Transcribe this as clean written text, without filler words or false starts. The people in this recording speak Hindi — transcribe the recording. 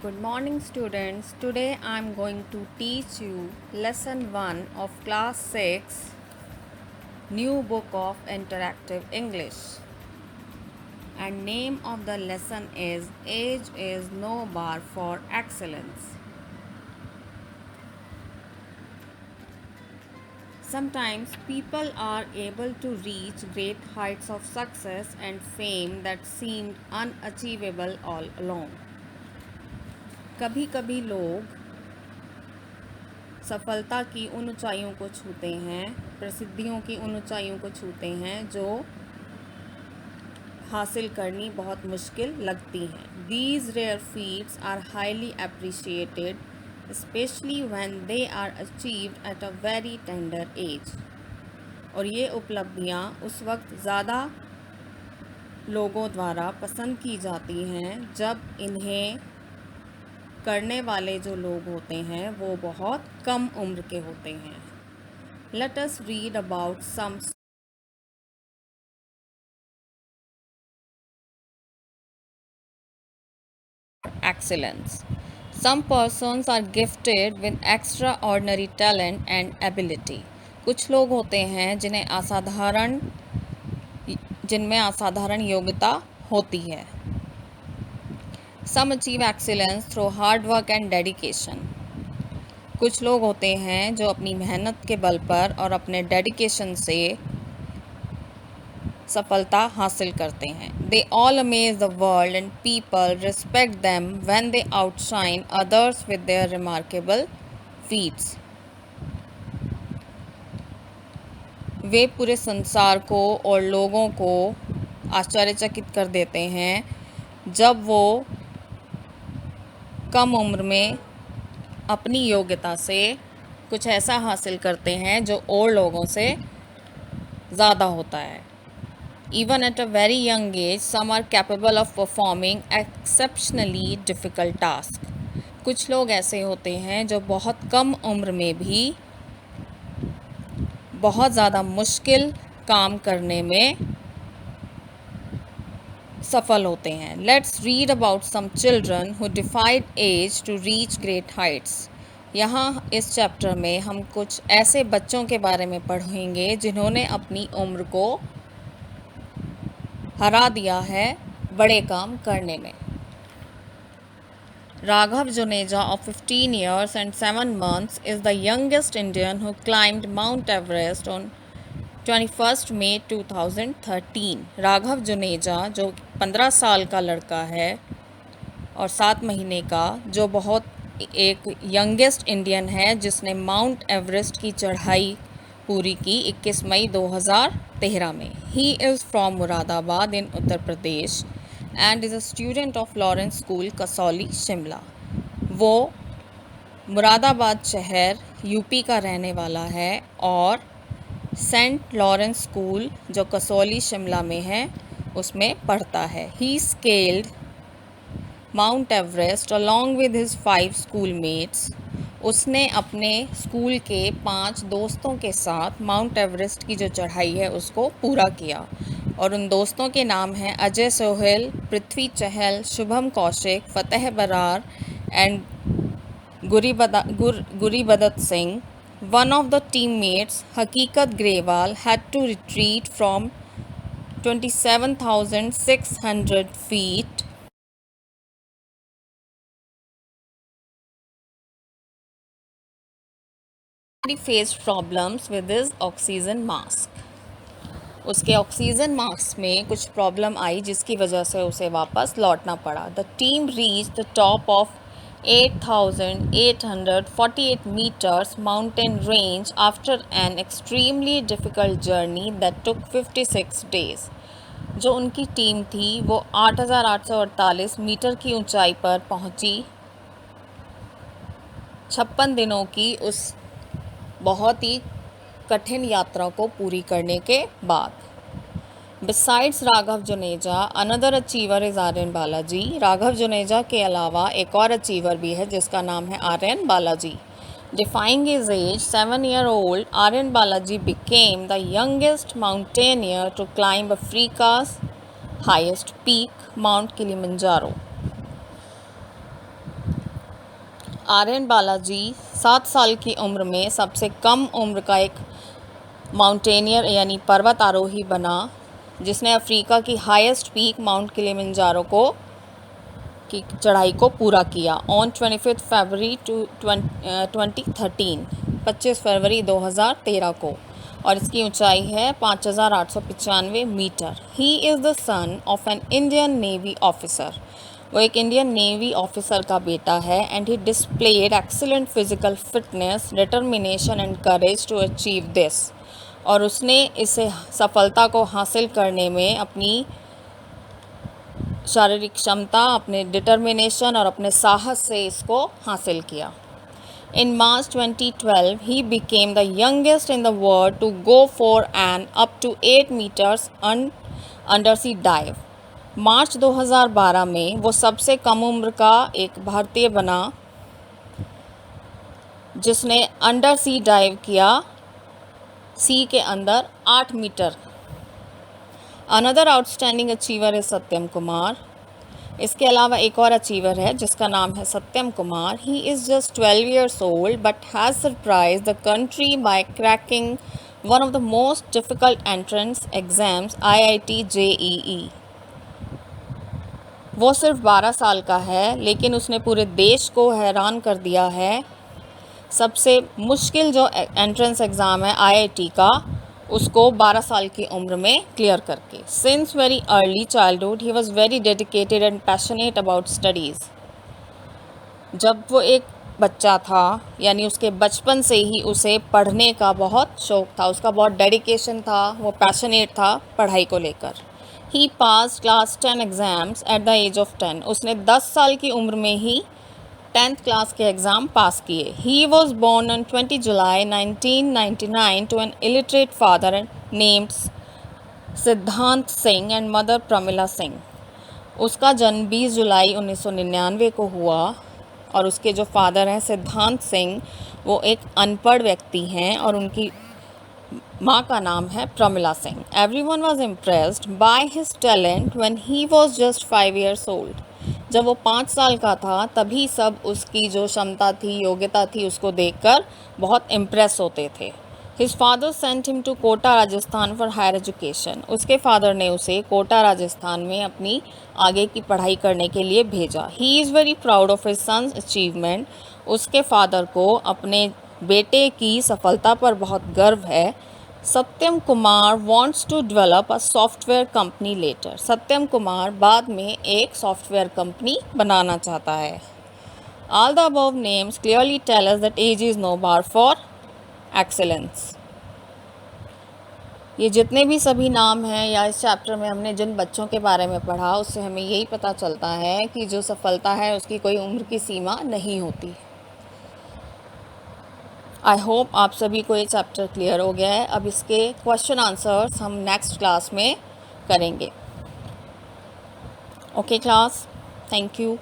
Good morning, students. Today I am going to teach you lesson 1 of class 6, new book of interactive English. And name of the lesson is Age is no bar for excellence. Sometimes people are able to reach great heights of success and fame that seemed unachievable all along. कभी कभी लोग सफलता की उन ऊंचाइयों को छूते हैं, प्रसिद्धियों की उन ऊंचाइयों को छूते हैं जो हासिल करनी बहुत मुश्किल लगती हैं। These rare feats are highly appreciated, especially when they are achieved at a very tender age. और ये उपलब्धियाँ उस वक्त ज़्यादा लोगों द्वारा पसंद की जाती हैं जब इन्हें करने वाले जो लोग होते हैं वो बहुत कम उम्र के होते हैं। Let us read about some excellence. Some persons are gifted with extraordinary talent and ability. कुछ लोग होते हैं जिनमें असाधारण योग्यता होती है। Some achieve excellence through hard work and dedication. कुछ लोग होते हैं जो अपनी मेहनत के बल पर और अपने डेडिकेशन से सफलता हासिल करते हैं। They all amaze the world and people respect them when they outshine others with their remarkable feats. वे पूरे संसार को और लोगों को आश्चर्यचकित कर देते हैं जब वो कम उम्र में अपनी योग्यता से कुछ ऐसा हासिल करते हैं जो और लोगों से ज़्यादा होता है। Even at a very young age, some are capable of performing exceptionally difficult tasks. कुछ लोग ऐसे होते हैं जो बहुत कम उम्र में भी बहुत ज़्यादा मुश्किल काम करने में सफल होते हैं। Let's read about some children who defied age to reach great heights. यहाँ इस चैप्टर में हम कुछ ऐसे बच्चों के बारे में पढ़ेंगे जिन्होंने अपनी उम्र को हरा दिया है बड़े काम करने में। Raghav Juneja of 15 years and 7 months is the youngest Indian who climbed Mount Everest on 21st May 2013. Raghav Juneja जो 15 साल का लड़का है और 7 महीने का, जो बहुत एक यंगेस्ट इंडियन है जिसने माउंट एवरेस्ट की चढ़ाई पूरी की 21 मई 2013 में। He is from Moradabad in Uttar Pradesh and is a student of Lawrence school Kasauli Shimla. वो मुरादाबाद शहर यूपी का रहने वाला है और सेंट लॉरेंस स्कूल जो कसौली शिमला में है उसमें पढ़ता है। He scaled Mount Everest along with his 5 schoolmates. उसने अपने स्कूल के 5 दोस्तों के साथ माउंट एवरेस्ट की जो चढ़ाई है उसको पूरा किया और उन दोस्तों के नाम हैं Ajay Sohail, Prithvi Chahal, Shubham Kaushik, Fateh Brar and Guribdat Singh. One of the teammates, Hakikat Grewal, had to retreat from 27,600 feet he faced problems with his oxygen mask. उसके ऑक्सीजन मास्क में कुछ प्रॉब्लम आई जिसकी वजह से उसे वापस लौटना पड़ा। The team reach the top of 8,848 meters mountain range after an extremely difficult journey that took 56 days. जो उनकी टीम थी वो 8,848 मीटर की ऊंचाई पर पहुंची 56 दिनों की उस बहुत ही कठिन यात्रा को पूरी करने के बाद। Besides Raghav Juneja, another achiever is Aryan Balaji. Raghav Juneja के अलावा एक और अचीवर भी है जिसका नाम है Aryan Balaji. Defying his age, 7-year-old Aryan Balaji became the youngest mountaineer to climb Africa's highest peak, Mount Kilimanjaro. Aryan Balaji 7 साल की उम्र में सबसे कम उम्र का एक माउंटेनियर यानी पर्वत आरोही बना जिसने अफ्रीका की हाईएस्ट पीक माउंट किलिमंजारो की चढ़ाई को पूरा किया ऑन 25 फरवरी 2013 25 फरवरी 2013 को, और इसकी ऊंचाई है 5895 metre. He is the son of an Indian navy officer. वो एक इंडियन नेवी ऑफिसर का बेटा है। And he displayed excellent physical fitness, determination and courage to achieve this. और उसने इसे सफलता को हासिल करने में अपनी शारीरिक क्षमता, अपने डिटर्मिनेशन और अपने साहस से इसको हासिल किया। In March 2012, he became the youngest in the world to go for an up to 8 meters undersea dive. मार्च 2012 में वो सबसे कम उम्र का एक भारतीय बना जिसने अंडर सी डाइव किया, सी के अंदर 8 मीटर। अनदर आउटस्टैंडिंग अचीवर है सत्यम कुमार। इसके अलावा एक और अचीवर है जिसका नाम है Satyam Kumar. He is just 12 years old but has surprise the country by cracking one of the most difficult entrance exams IIT JEE। वो सिर्फ 12 साल का है लेकिन उसने पूरे देश को हैरान कर दिया है। सबसे मुश्किल जो एंट्रेंस एग्ज़ाम है IIT का, उसको 12 साल की उम्र में क्लियर करके। Since very early childhood he was very dedicated and passionate about studies. जब वो एक बच्चा था यानी उसके बचपन से ही उसे पढ़ने का बहुत शौक़ था, उसका बहुत डेडिकेशन था, वो पैशनेट था पढ़ाई को लेकर। He pass class 10 exams at the age of 10। उसने 10 साल की उम्र में ही 10th क्लास के एग्ज़ाम पास किए। He was born on 20 July 1999 to an illiterate father named Siddhant Singh and mother Pramila Singh. उसका जन्म 20 जुलाई 1999 को हुआ और उसके जो फादर हैं सिद्धांत सिंह, वो एक अनपढ़ व्यक्ति हैं और उनकी माँ का नाम है Pramila Singh. Everyone was impressed by his talent when he was just 5 years old। जब वो 5 साल का था तभी सब उसकी जो क्षमता थी, योग्यता थी, उसको देखकर बहुत इम्प्रेस होते थे। His father sent him to Kota Rajasthan for higher education. उसके फादर ने उसे कोटा राजस्थान में अपनी आगे की पढ़ाई करने के लिए भेजा। He is very proud of his sons achievement. उसके फादर को अपने बेटे की सफलता पर बहुत गर्व है। Satyam Kumar wants to develop a software company later. Satyam Kumar बाद में एक सॉफ्टवेयर कंपनी बनाना चाहता है। All the above names clearly tell us that age is no bar for excellence. ये जितने भी सभी नाम हैं या इस चैप्टर में हमने जिन बच्चों के बारे में पढ़ा, उससे हमें यही पता चलता है कि जो सफलता है उसकी कोई उम्र की सीमा नहीं होती। आई होप आप सभी को ये चैप्टर क्लियर हो गया है। अब इसके क्वेश्चन आंसर्स हम नेक्स्ट क्लास में करेंगे। Okay class, thank you.